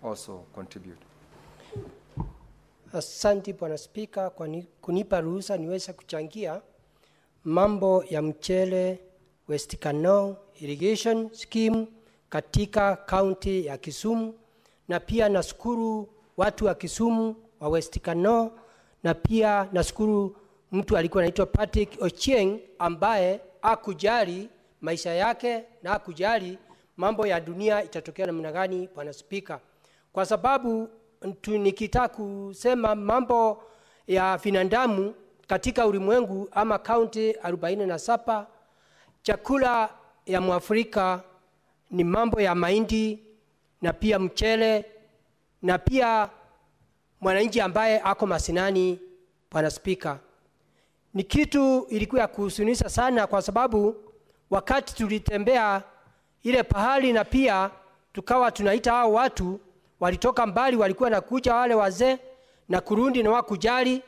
also contribute. Asante Bwana Spika kwa kunipa ruhusa niweze kuchangia mambo ya mchele West Kano Irrigation Scheme katika kaunti ya Kisumu, na pia nashukuru watu wa Kisumu wa West Kano, na pia nashukuru mtu alikuwa anaitwa Patrick Ochieng ambaye hakujali maisha yake na hakujali mambo ya dunia itatokea namna gani, Bwana Spika. Kwa sababu nikitaka kusema mambo ya binadamu katika ulimwengu ama kaunti 47, chakula ya Mwafrika ni mambo ya mahindi na pia mchele na pia mwananchi ambaye ako masinani, Bwana Spika. Ni kitu ilikuwa ya kuhuzunisha sana, kwa sababu wakati tulitembea ile pahali na pia tukawa tunaita hao watu walitoka mbali, walikuwa nakuja wale wazee na kurundi na wakujali,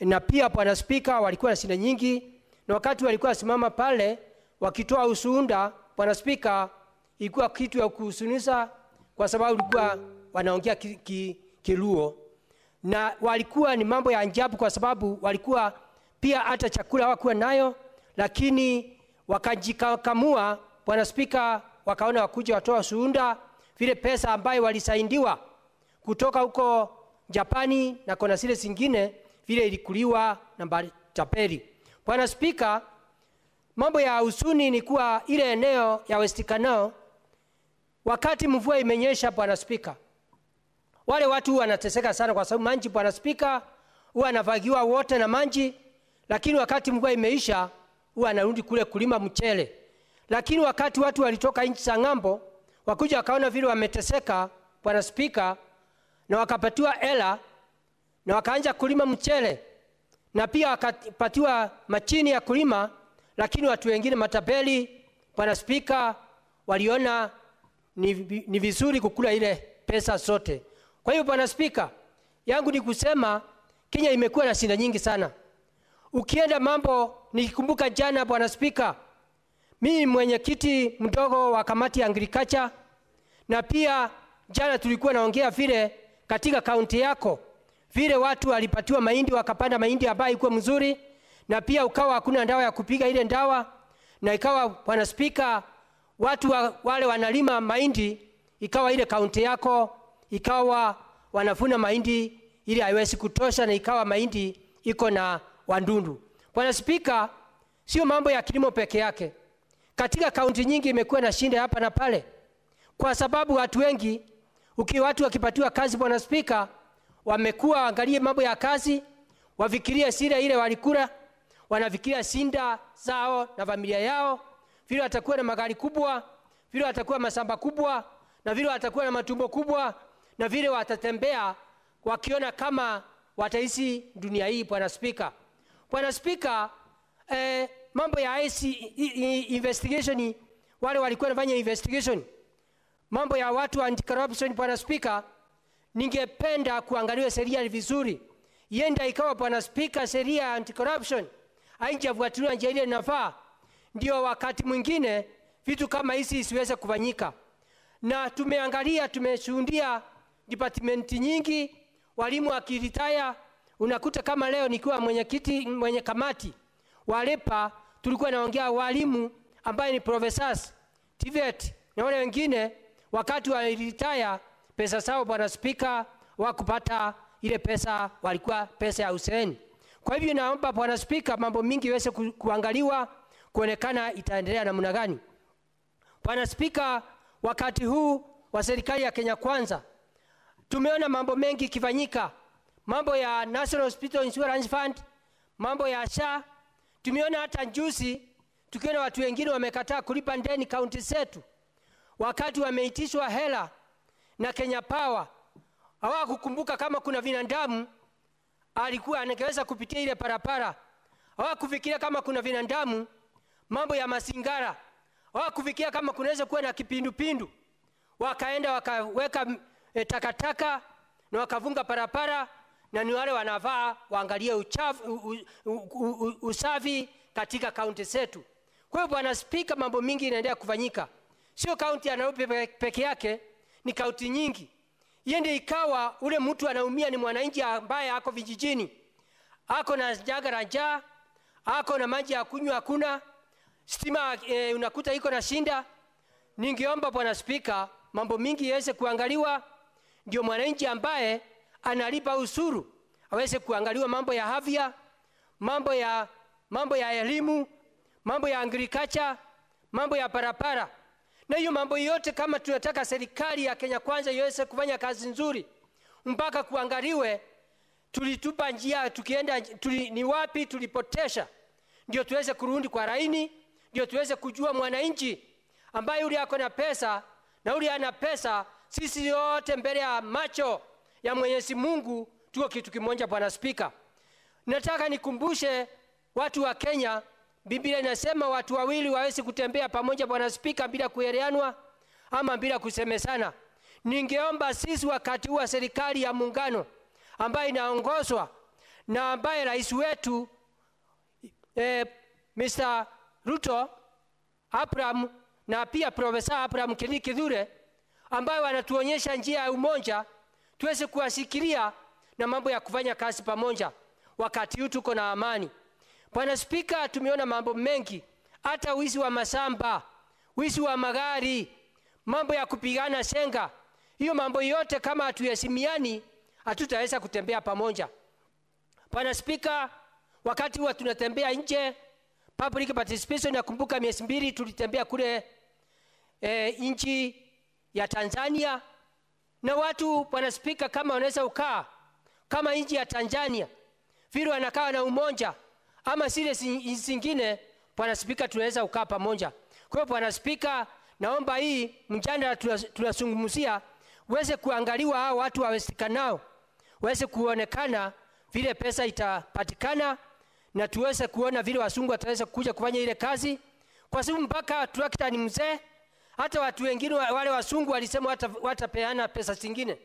na pia Bwana Spika walikuwa na shida nyingi, na wakati walikuwa simama pale wakitoa ushuhuda, Bwana Spika, ilikuwa kitu ya kuhuzunisha kwa sababu walikuwa wanaongea Kiluo, na walikuwa ni mambo ya ajabu kwa sababu walikuwa pia hata chakula hawakuwa nayo, lakini wakajikamua, Bwana Spika, wakaona wakuja watoa ushuhuda vile pesa ambayo walisaidiwa kutoka huko Japani na kona zile zingine vile ilikuliwa na tapeli. Bwana Spika, mambo ya usuni ni kuwa ile eneo ya West Kano wakati mvua imenyesha, Bwana Spika, wale watu wanateseka sana kwa sababu maji, Bwana Spika, huwa anavagiwa wote na maji, lakini wakati mvua imeisha huwa anarudi kule kulima mchele. Lakini wakati watu walitoka nchi za ng'ambo wakuja wakaona vile wameteseka, Bwana Spika, na wakapatiwa hela na wakaanza kulima mchele na pia wakapatiwa machini ya kulima, lakini watu wengine matapeli, Bwana Spika, waliona ni vizuri kukula ile pesa zote. Kwa hiyo Bwana Spika, yangu ni kusema Kenya imekuwa na shida nyingi sana. Ukienda mambo, nikikumbuka jana Bwana Spika, mimi mwenyekiti mdogo wa kamati ya agriculture, na pia jana tulikuwa naongea vile katika kaunti yako vile watu walipatiwa mahindi wakapanda mahindi ambayo ilikuwa mzuri, na pia ukawa hakuna dawa ya kupiga ile dawa, na ikawa Bwana Spika watu wale wanalima mahindi, ikawa ile kaunti yako ikawa wanavuna mahindi ili haiwezi kutosha, na ikawa mahindi iko na wandundu. Bwana Spika, sio mambo ya kilimo peke yake. Katika kaunti nyingi imekuwa na shida hapa na pale, kwa sababu watu wengi watu wakipatiwa kazi, Bwana Spika, wamekuwa angalie mambo ya kazi, wafikirie sile ile walikula, wanafikiria sinda zao na familia yao, vile watakuwa na magari kubwa, vile watakuwa mashamba kubwa, na vile watakuwa na matumbo kubwa, na vile watatembea wakiona kama wataishi dunia hii, Bwana Spika. Bwana Spika, mambo ya IC investigation, wale walikuwa wanafanya investigation mambo ya watu wa anti-corruption, Bwana Spika, ningependa kuangalia sheria vizuri. Yenda ikawa Bwana Spika sheria ya anti-corruption haijafuatiliwa njia ile inafaa, ndio wakati mwingine vitu kama hizi isiweze kufanyika. Na tumeangalia, tumeshuhudia department nyingi walimu akiritaya, unakuta kama leo nikiwa mwenye kamati walepa, tulikuwa naongea walimu ambaye ni professors TVET na wale wengine, wakati waliritaya pesa zao, Bwana Spika, wakupata ile pesa walikuwa pesa ya useni. Kwa hivyo naomba Bwana Spika mambo mingi iweze kuangaliwa kuonekana itaendelea namna gani. Bwana Spika, wakati huu wa serikali ya Kenya Kwanza tumeona mambo mengi kifanyika, mambo ya National Hospital Insurance Fund, mambo ya SHA. Tumeona hata juzi tukiona watu wengine wamekataa kulipa ndeni kaunti zetu, wakati wameitishwa hela na Kenya Power. Hawakukumbuka kama kuna binadamu alikuwa anaweza kupitia ile parapara. Hawakufikiria kama kuna binadamu mambo ya masingara. Hawakufikiria kama kunaweza kuwa na kipindupindu. Wakaenda wakaweka takataka na wakavunga parapara, na ni wale wanavaa waangalie usafi katika kaunti zetu. Kwa hiyo Bwana Spika, mambo mingi inaendelea kufanyika. Sio kaunti ya Nairobi peke yake, ni kaunti nyingi. Yende ikawa ule mtu anaumia ni mwananchi ambaye ako vijijini, ako na jagaranja, ako na maji ya kunywa hakuna, stima unakuta iko na shinda. Ningeomba Bwana Spika, mambo mingi yaweze kuangaliwa, ndio mwananchi ambaye analipa usuru aweze kuangaliwa, mambo ya afya, mambo ya elimu, mambo ya agriculture, mambo ya barabara. Na hiyo mambo yote, kama tunataka serikali ya Kenya Kwanza iweze kufanya kazi nzuri, mpaka kuangaliwe tulitupa njia, tukienda ni wapi tulipotesha, ndio tuweze kurudi kwa laini, ndio tuweze kujua mwananchi ambaye yule ako na pesa na yule ana pesa, sisi yote mbele ya macho ya Mwenyezi Mungu tuko kitu kimoja. Bwana Spika, nataka nikumbushe watu wa Kenya, Biblia inasema watu wawili wawezi kutembea pamoja, Bwana Spika, bila kuelewanwa ama bila kusemesana. Ningeomba sisi wakati huu wa serikali ya muungano ambayo inaongozwa na ambaye rais wetu Mr. Ruto Abraham na pia Profesa Abraham Kithure, ambayo wanatuonyesha njia ya umoja, tuweze kuwasikilia na mambo ya kufanya kazi pamoja. Wakati huu tuko na amani. Bwana Spika, tumeona mambo mengi, hata wizi wa masamba, wizi wa magari, mambo ya kupigana senga. Hiyo mambo yote kama hatuyasimiani, hatutaweza kutembea pamoja. Bwana Spika, wakati huwa tunatembea nje, public participation, nakumbuka miezi 2 tulitembea kule nchi ya Tanzania, na watu, Bwana Spika, kama wanaweza ukaa kama nchi ya Tanzania vile wanakaa na umoja, ama zile zingine, Bwana Spika, tunaweza ukaa pamoja. Kwa hiyo Bwana Spika, naomba hii mjadala tunazungumzia uweze kuangaliwa, hao watu wawezekana waweze kuonekana vile pesa itapatikana, na tuweze kuona vile wasungu wataweza kuja kufanya ile kazi, kwa sababu mpaka trakta ni mzee. Hata watu wengine wale wasungu walisema watapeana pesa zingine,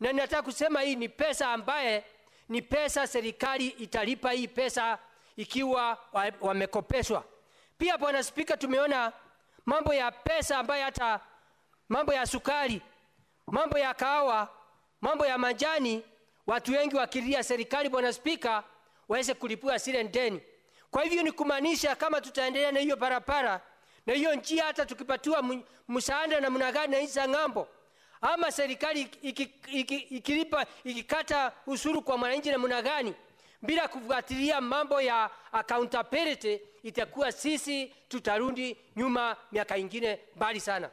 na ninataka kusema hii ni pesa ambaye ni pesa serikali italipa hii pesa ikiwa wamekopeshwa. Pia Bwana Spika, tumeona mambo ya pesa ambaye hata mambo ya sukari, mambo ya kahawa, mambo ya majani, watu wengi wakilia serikali, Bwana Spika, waweze kulipua zile ndeni. Kwa hivyo ni kumaanisha kama tutaendelea na hiyo barabara na hiyo njia, hata tukipatiwa msaada na mnagani na hizo ng'ambo, ama serikali ikilipa ikikata usuru kwa mwananchi na mnagani bila kufuatilia mambo ya accountability, itakuwa sisi tutarudi nyuma miaka ingine mbali sana.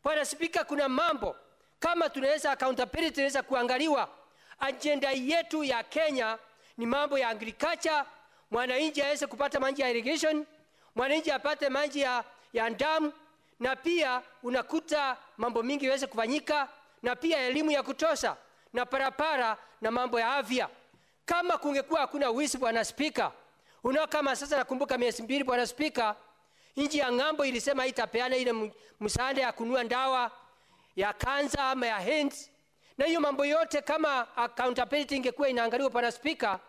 Bwana Spika, kuna mambo kama tunaweza accountability inaweza kuangaliwa. Agenda yetu ya Kenya ni mambo ya agriculture, mwananchi aweze kupata maji ya irrigation, mwananchi apate maji ya damu, na pia unakuta mambo mingi yaweze kufanyika, na pia elimu ya kutosha, na barabara, na mambo ya afya. Kama kungekuwa hakuna wizi, Bwana Spika, kama sasa nakumbuka miezi 2, Bwana Spika, nchi ya ng'ambo ilisema itapeana ile msaada ya kununua dawa ya kansa ama ya AIDS. Na hiyo mambo yote kama accountability ingekuwa inaangaliwa, Bwana Spika,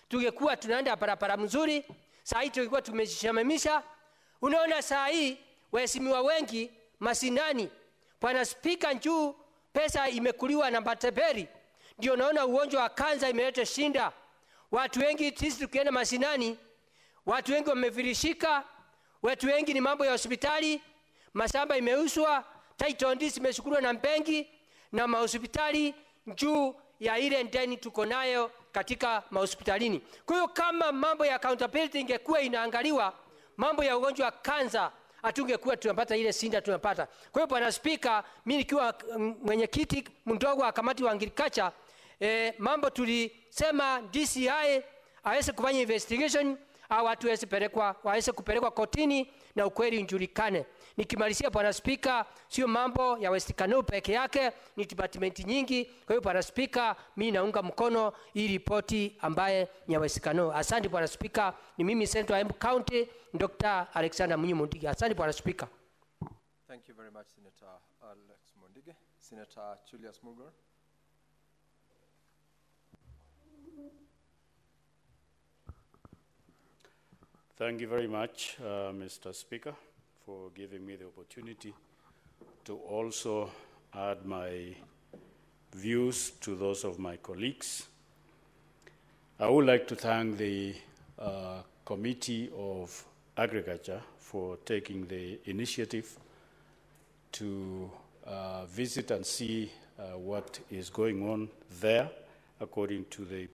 tungekuwa tunaenda barabara mzuri. Saa hii tungekuwa tumeshimamisha. Unaona saa hii waheshimiwa wengi masinani, Bwana Spika, njuu pesa imekuliwa na matapeli, ndio naona ugonjwa wa kansa imeleta shinda. Watu wengi sisi tukienda masinani, watu wengi wamevirishika, watu wengi ni mambo ya hospitali, mashamba imeuswa, title deeds imeshukuliwa na benki na mahospitali juu ya ile ndeni tuko nayo katika mahospitalini. Kwa hiyo kama mambo ya accountability ingekuwa inaangaliwa, mambo ya ugonjwa wa kansa hatungekuwa tunapata ile shinda tunapata. Kwa hiyo Bwana Spika, mimi nikiwa mwenyekiti mdogo wa kamati wa agriculture, mambo tulisema DCI aweze kufanya investigation, au watu waweze kupelekwa kotini na ukweli unjulikane. Nikimalizia Bwana Spika, sio mambo ya West Kano peke yake, ni department nyingi. Kwa hiyo Bwana Spika, mimi naunga mkono hii ripoti ambaye ni ya West Kano. Asante Bwana Spika, ni mimi Senator Embu County Dr. Alexander Munyi Mundige. Asante Bwana Spika. Thank you very much, Senator Alex Mundige. Senator Julius Mugur. Thank you very much, Mr. Speaker, for giving me the opportunity to also add my views to those of my colleagues. I would like to thank the Committee of Agriculture for taking the initiative to visit and see what is going on there according to the